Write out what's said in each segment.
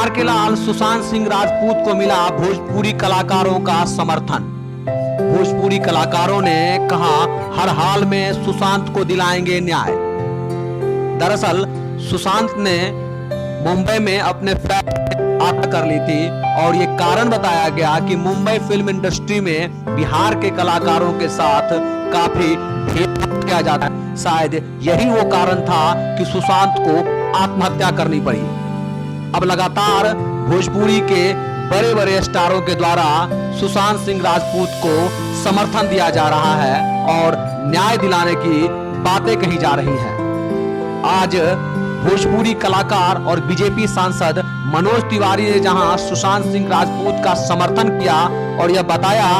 बिहार के लाल सुशांत सिंह राजपूत को मिला भोजपुरी कलाकारों का समर्थन। भोजपुरी कलाकारों ने कहा हर हाल में सुशांत को दिलाएंगे न्याय। दरअसल सुशांत ने मुंबई में अपने फ्लैट आग कर ली थी और ये कारण बताया गया कि मुंबई फिल्म इंडस्ट्री में बिहार के कलाकारों के साथ काफी भेदभाव किया जाता है। शायद यही वो कारण था कि सुशांत को आत्महत्या करनी पड़ी। अब लगातार भोजपुरी के बड़े बड़े स्टारों के द्वारा सुशांत सिंह राजपूत को समर्थन दिया जा रहा है और न्याय दिलाने की बातें कही जा रही हैं। आज भोजपुरी कलाकार और बीजेपी सांसद मनोज तिवारी ने जहां सुशांत सिंह राजपूत का समर्थन किया और यह बताया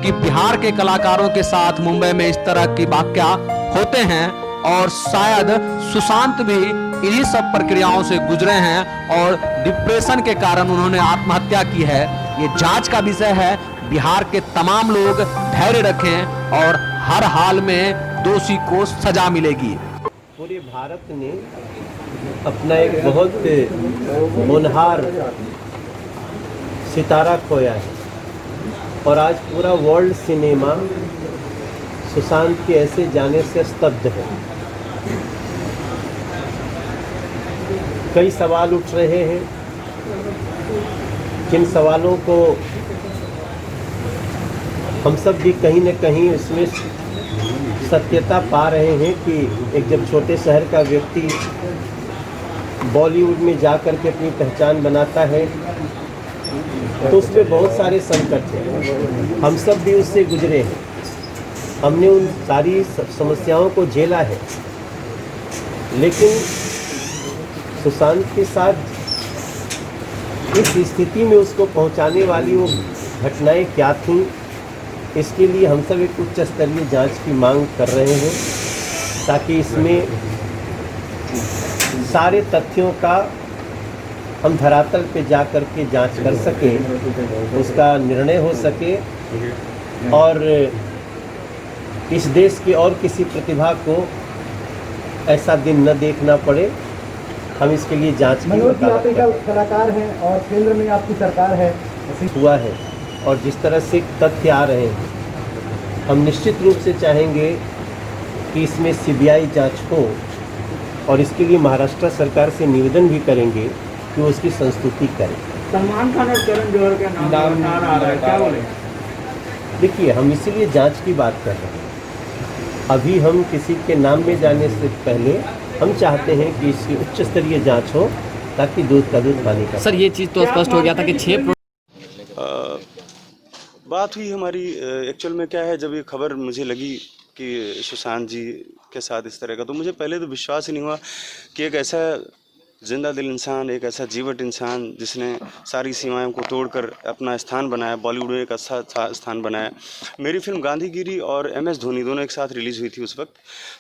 कि बिहार के कलाकारों के साथ मुंबई में इस तरह की वाकया होते हैं और शायद सुशांत भी इन्हीं सब प्रक्रियाओं से गुजरे हैं और डिप्रेशन के कारण उन्होंने आत्महत्या की है। ये जांच का विषय है। बिहार के तमाम लोग धैर्य रखें और हर हाल में दोषी को सजा मिलेगी। पूरे भारत ने अपना एक बहुत होनहार सितारा खोया है और आज पूरा वर्ल्ड सिनेमा सुशांत के ऐसे जाने से स्तब्ध है। कई सवाल उठ रहे हैं, जिन सवालों को हम सब भी कहीं न कहीं उसमें सत्यता पा रहे हैं कि एक जब छोटे शहर का व्यक्ति बॉलीवुड में जाकर के अपनी पहचान बनाता है तो उसमें बहुत सारे संकट हैं। हम सब भी उससे गुजरे हैं, हमने उन सारी समस्याओं को झेला है, लेकिन सुशांत के साथ इस स्थिति में उसको पहुंचाने वाली वो घटनाएं क्या थीं, इसके लिए हम सब एक उच्च स्तरीय जांच की मांग कर रहे हैं ताकि इसमें सारे तथ्यों का हम धरातल पे जा कर के जांच कर सकें, उसका निर्णय हो सके और इस देश के और किसी प्रतिभा को ऐसा दिन न देखना पड़े। हम इसके लिए जांच की आप एक कलाकार हैं और केंद्र में आपकी सरकार है, हुआ है और जिस तरह से तथ्य आ रहे हैं हम निश्चित रूप से चाहेंगे कि इसमें सीबीआई जांच हो और इसके लिए महाराष्ट्र सरकार से निवेदन भी करेंगे कि वो उसकी संस्तुति करें। सलमान खान और करण जौहर का नाम आ रहा है, क्या बोलें? देखिए, हम इसीलिए जांच की बात कर रहे हैं। अभी हम किसी के नाम में जाने से पहले हम चाहते हैं कि इसकी उच्च स्तरीय जांच हो ताकि दूध का दूध पानी का। सर, ये चीज़ तो स्पष्ट हो गया था कि 6 बात हुई हमारी। एक्चुअल में क्या है, जब ये खबर मुझे लगी कि सुशांत जी के साथ इस तरह का, तो मुझे पहले तो विश्वास ही नहीं हुआ कि एक ऐसा जिंदा दिल इंसान, एक ऐसा जीवट इंसान जिसने सारी सीमाओं को तोड़कर अपना स्थान बनाया, बॉलीवुड में एक अच्छा स्थान बनाया। मेरी फिल्म गांधीगिरी और MS धोनी दोनों एक साथ रिलीज़ हुई थी उस वक्त।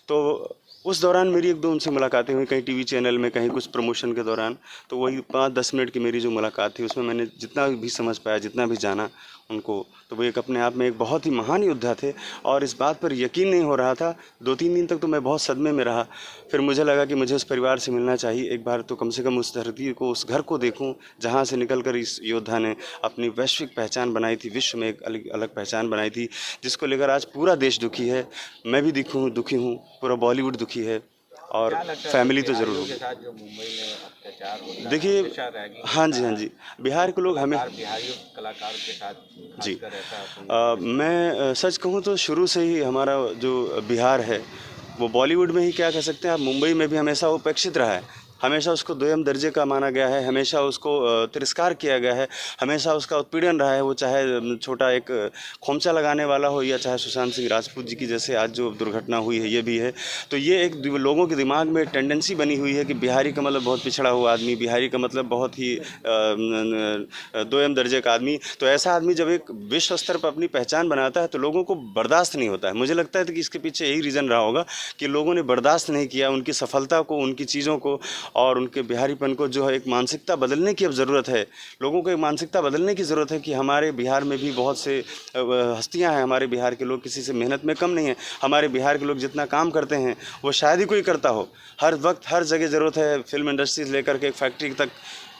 तो उस दौरान मेरी एक दो उनसे मुलाकातें हुई, कहीं टीवी चैनल में, कहीं कुछ प्रमोशन के दौरान। तो वही 5-10 मिनट की मेरी जो मुलाकात थी उसमें मैंने जितना भी समझ पाया, जितना भी जाना उनको, तो वो एक अपने आप में एक बहुत ही महान योद्धा थे और इस बात पर यकीन नहीं हो रहा था। 2-3 दिन तक तो मैं बहुत सदमे में रहा। फिर मुझे लगा कि मुझे उस परिवार से मिलना चाहिए, एक बार तो कम से कम उस धरती को, उस घर को देखूं जहां से निकलकर इस योद्धा ने अपनी वैश्विक पहचान बनाई थी, विश्व में एक अलग पहचान बनाई थी, जिसको लेकर आज पूरा देश दुखी है। मैं भी दुखी हूँ, पूरा बॉलीवुड दुखी है और फैमिली तो ज़रूर होगी। देखिए, हाँ जी, बिहार के लोग हमें कलाकार के साथ जी मैं सच कहूँ तो शुरू से ही हमारा जो बिहार है वो बॉलीवुड में ही क्या कह सकते हैं आप, मुंबई में भी हमेशा उपेक्षित रहा है। हमेशा उसको दोयम दर्जे का माना गया है, हमेशा उसको तिरस्कार किया गया है, हमेशा उसका उत्पीड़न रहा है। वो चाहे छोटा एक खोमचा लगाने वाला हो या चाहे सुशांत सिंह राजपूत जी की जैसे आज जो दुर्घटना हुई है ये भी है। तो ये एक लोगों के दिमाग में टेंडेंसी बनी हुई है कि बिहारी का मतलब बहुत पिछड़ा हुआ आदमी, बिहारी का मतलब बहुत ही दोयम दर्जे का आदमी। तो ऐसा आदमी जब एक विश्व स्तर पर अपनी पहचान बनाता है तो लोगों को बर्दाश्त नहीं होता है। मुझे लगता है कि इसके पीछे यही रीज़न रहा होगा कि लोगों ने बर्दाश्त नहीं किया उनकी सफलता को, उनकी चीज़ों को। और उनके बिहारीपन को जो है एक मानसिकता बदलने की अब ज़रूरत है। लोगों को एक मानसिकता बदलने की ज़रूरत है कि हमारे बिहार में भी बहुत से हस्तियां हैं। हमारे बिहार के लोग किसी से मेहनत में कम नहीं है। हमारे बिहार के लोग जितना काम करते हैं वो शायद ही कोई करता हो। हर वक्त हर जगह ज़रूरत है। फिल्म इंडस्ट्री से लेकर के एक फैक्ट्री तक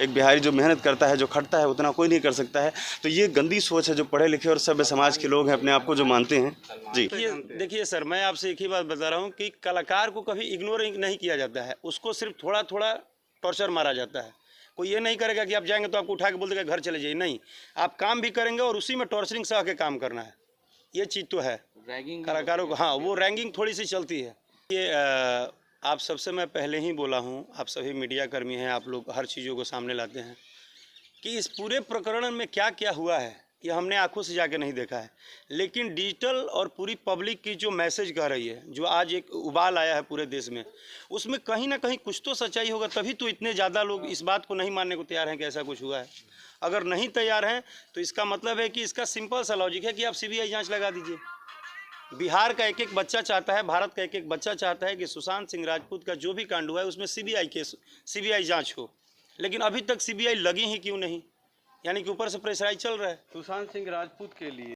एक बिहारी जो मेहनत करता है, जो खटता है, उतना कोई नहीं कर सकता है। तो ये गंदी सोच है जो पढ़े लिखे और सभ्य समाज के लोग हैं अपने आप को जो मानते हैं। जी देखिए सर, मैं आपसे एक ही बात बता रहा हूँ कि कलाकार को कभी इग्नोर नहीं किया जाता है, उसको सिर्फ थोड़ा थोड़ा टॉर्चर मारा जाता है। कोई ये नहीं करेगा कि आप जाएंगे तो आपको उठा के बोल देगा घर चले जाइए, नहीं, आप काम भी करेंगे और उसी में टॉर्चरिंग सह के काम करना है। ये चीज़ तो है रैगिंग कलाकारों को, हाँ, वो रैंकिंग थोड़ी सी चलती है। ये आप सबसे मैं पहले ही बोला हूँ, आप सभी मीडिया कर्मी हैं, आप लोग हर चीज़ों को सामने लाते हैं कि इस पूरे प्रकरण में क्या क्या हुआ है ये हमने आंखों से जाके नहीं देखा है, लेकिन डिजिटल और पूरी पब्लिक की जो मैसेज कह रही है, जो आज एक उबाल आया है पूरे देश में, उसमें कहीं ना कहीं कुछ तो सच्चाई होगा, तभी तो इतने ज़्यादा लोग इस बात को नहीं मानने को तैयार हैं कि ऐसा कुछ हुआ है। अगर नहीं तैयार हैं तो इसका मतलब है कि इसका सिंपल सा लॉजिक है कि आप CBI जाँच लगा दीजिए। बिहार का एक एक बच्चा चाहता है, भारत का एक एक बच्चा चाहता है कि सुशांत सिंह राजपूत का जो भी कांड हुआ है उसमें CBI जाँच हो, लेकिन अभी तक CBI लगी ही क्यों नहीं? यानी कि ऊपर से प्रेशराइज चल रहा है। सुशांत सिंह राजपूत के लिए